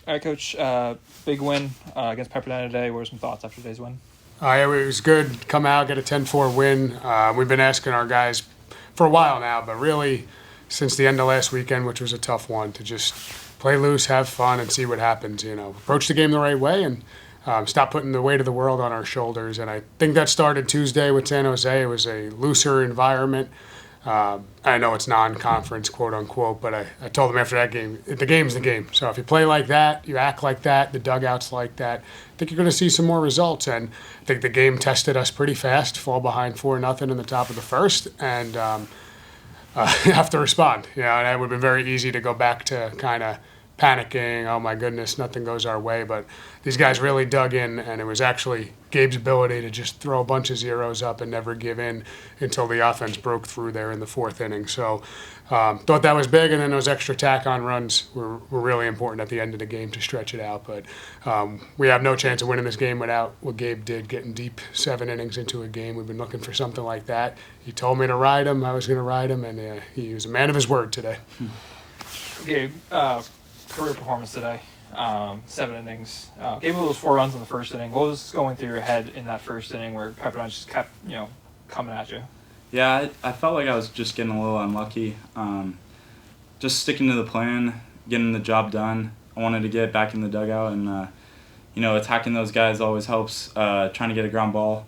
All right, Coach. Big win against Pepperdine today. What are some thoughts after today's win? Yeah, it was good. Come out, get a 10-4 win. We've been asking our guys for a while now, but really since the end of last weekend, which was a tough one, to just play loose, have fun, and see what happens. Approach the game the right way and stop putting the weight of the world on our shoulders. And I think that started Tuesday with San Jose. It was a looser environment. I know it's non-conference, quote unquote, but I told them after that game, the game's the game. So if you play like that, you act like that, the dugout's like that, I think you're going to see some more results. And I think the game tested us pretty fast, fall behind 4-0 in the top of the first, and have to respond. And it would have been very easy to go back to kind of panicking, oh my goodness, nothing goes our way. But these guys really dug in, and it was actually Gabe's ability to just throw a bunch of zeros up and never give in until the offense broke through there in the fourth inning. So thought that was big, and then those extra tack-on runs were really important at the end of the game to stretch it out. But we have no chance of winning this game without what Gabe did, getting deep 7 innings into a game. We've been looking for something like that. He told me to ride him. I was going to ride him, and he was a man of his word today. Gabe, career performance today. 7 innings. Gave you those 4 runs in the first inning. What was going through your head in that first inning where Pepperdine just kept, coming at you? Yeah, I felt like I was just getting a little unlucky. Just sticking to the plan, getting the job done. I wanted to get back in the dugout, and attacking those guys always helps. Trying to get a ground ball.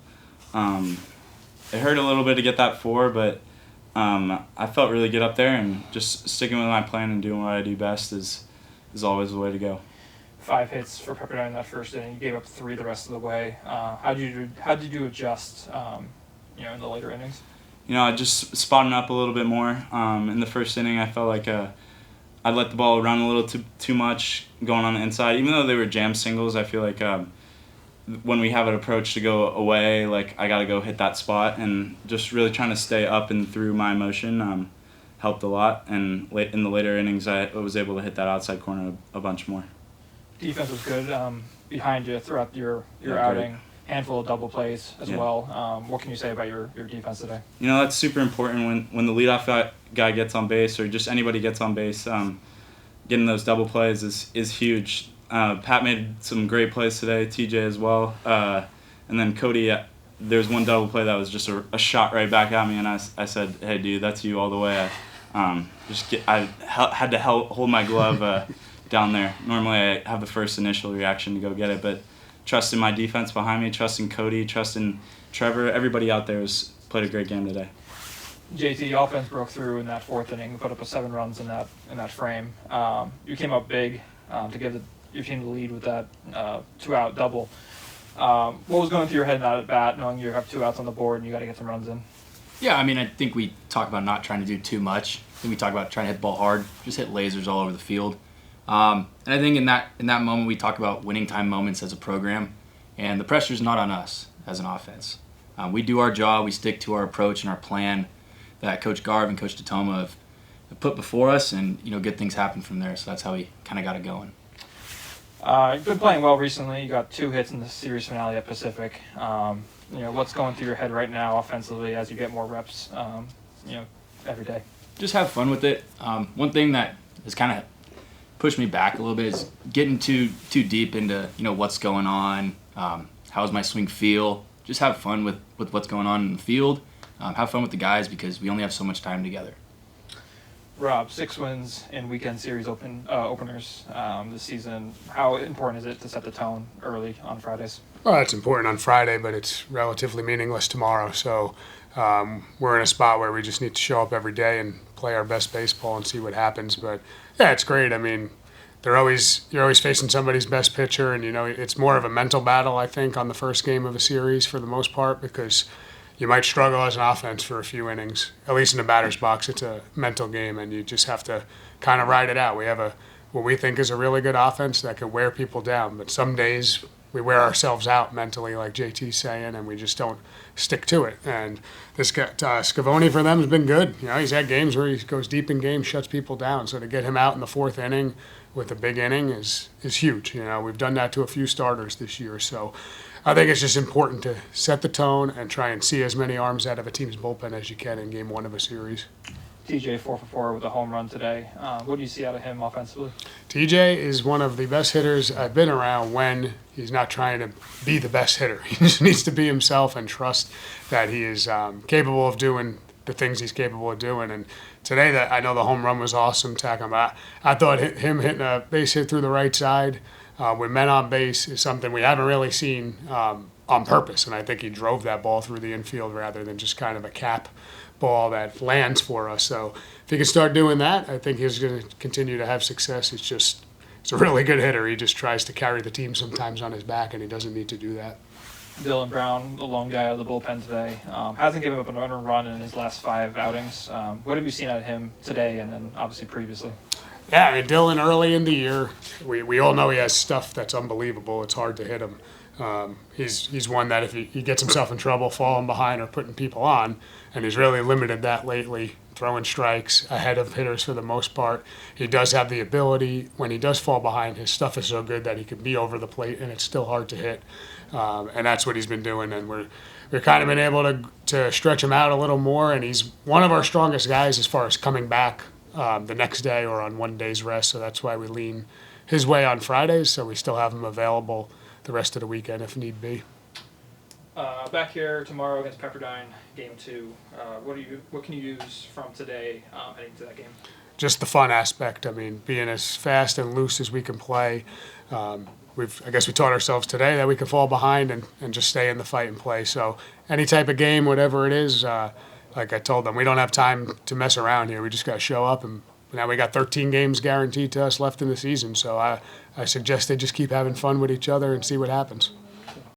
It hurt a little bit to get that 4, but I felt really good up there, and just sticking with my plan and doing what I do best is always the way to go. 5 hits for Pepperdine in that first inning. You gave up 3 the rest of the way. How did you adjust? In the later innings. I just spotting up a little bit more. In the first inning, I felt like I let the ball run a little too much going on the inside. Even though they were jam singles, I feel like when we have an approach to go away, like I got to go hit that spot, and just really trying to stay up and through my motion helped a lot. And in the later innings, I was able to hit that outside corner a bunch more. Defense was good behind you throughout your outing. Great. Handful of double plays as well. What can you say about your defense today? That's super important when the leadoff guy gets on base, or just anybody gets on base. Getting those double plays is huge. Pat made some great plays today, TJ as well. And then Cody, there's one double play that was just a shot right back at me, and I said, hey, dude, that's you all the way. I had to hold my glove down there. Normally I have the first initial reaction to go get it, but trusting my defense behind me, trusting Cody, trusting Trevor, everybody out there has played a great game today. JT, offense broke through in that 4th inning, put up 7 runs in that frame. You came up big to give your team the lead with that 2-out double. What was going through your head in that at bat, knowing you have 2 outs on the board and you got to get some runs in? Yeah, I think we talk about not trying to do too much. I think we talk about trying to hit the ball hard, just hit lasers all over the field. And I think in that moment we talk about winning time moments as a program, and the pressure's not on us as an offense. We do our job, we stick to our approach and our plan that Coach Garv and Coach DiToma have put before us, and good things happen from there. So that's how we kind of got it going. You've been playing well recently. You got 2 hits in the series finale at Pacific. What's going through your head right now offensively as you get more reps, every day? Just have fun with it. One thing that has kind of pushed me back a little bit is getting too deep into what's going on. How does my swing feel? Just have fun with what's going on in the field. Have fun with the guys because we only have so much time together. Rob, 6 wins in weekend series openers this season. How important is it to set the tone early on Fridays? Well, it's important on Friday, but it's relatively meaningless tomorrow. So we're in a spot where we just need to show up every day and play our best baseball and see what happens. But yeah, it's great. You're always facing somebody's best pitcher, and it's more of a mental battle, I think, on the first game of a series for the most part, because you might struggle as an offense for a few innings. At least in the batter's box, it's a mental game, and you just have to kind of ride it out. We have what we think is a really good offense that can wear people down, but some days we wear ourselves out mentally, like JT's saying, and we just don't stick to it. And this guy, Scavone, for them has been good. He's had games where he goes deep in games, shuts people down. So to get him out in the 4th inning with a big inning is huge. We've done that to a few starters this year. So I think it's just important to set the tone and try and see as many arms out of a team's bullpen as you can in game 1 of a series. TJ 4 for 4 with a home run today. What do you see out of him offensively? TJ is one of the best hitters I've been around when he's not trying to be the best hitter. He just needs to be himself and trust that he is capable of doing the things he's capable of doing. And today, that I know the home run was awesome. I thought him hitting a base hit through the right side with men on base is something we haven't really seen on purpose. And I think he drove that ball through the infield rather than just kind of a cap ball that lands for us. So if he can start doing that, I think he's going to continue to have success. He's a really good hitter. He just tries to carry the team sometimes on his back, and he doesn't need to do that. Dylan Brown, the lone guy out of the bullpen today, hasn't given up a run in his last 5 outings. What have you seen out of him today and then obviously previously? Yeah, I mean, Dylan, early in the year, we all know he has stuff that's unbelievable. It's hard to hit him. He's one that if he gets himself in trouble falling behind or putting people on, and he's really limited that lately, throwing strikes ahead of hitters for the most part. He does have the ability, when he does fall behind, his stuff is so good that he can be over the plate and it's still hard to hit. And that's what he's been doing, and we've kind of been able to stretch him out a little more, and he's one of our strongest guys as far as coming back the next day or on one day's rest, so that's why we lean his way on Fridays, so we still have him available the rest of the weekend if need be. Back here tomorrow against Pepperdine, game 2. What can you use from today heading to that game? Just the fun aspect. I mean, being as fast and loose as we can play. I guess we taught ourselves today that we can fall behind and just stay in the fight and play. So any type of game, whatever it is, like I told them, we don't have time to mess around here. We just got to show up, and now we got 13 games guaranteed to us left in the season. So I suggest they just keep having fun with each other and see what happens.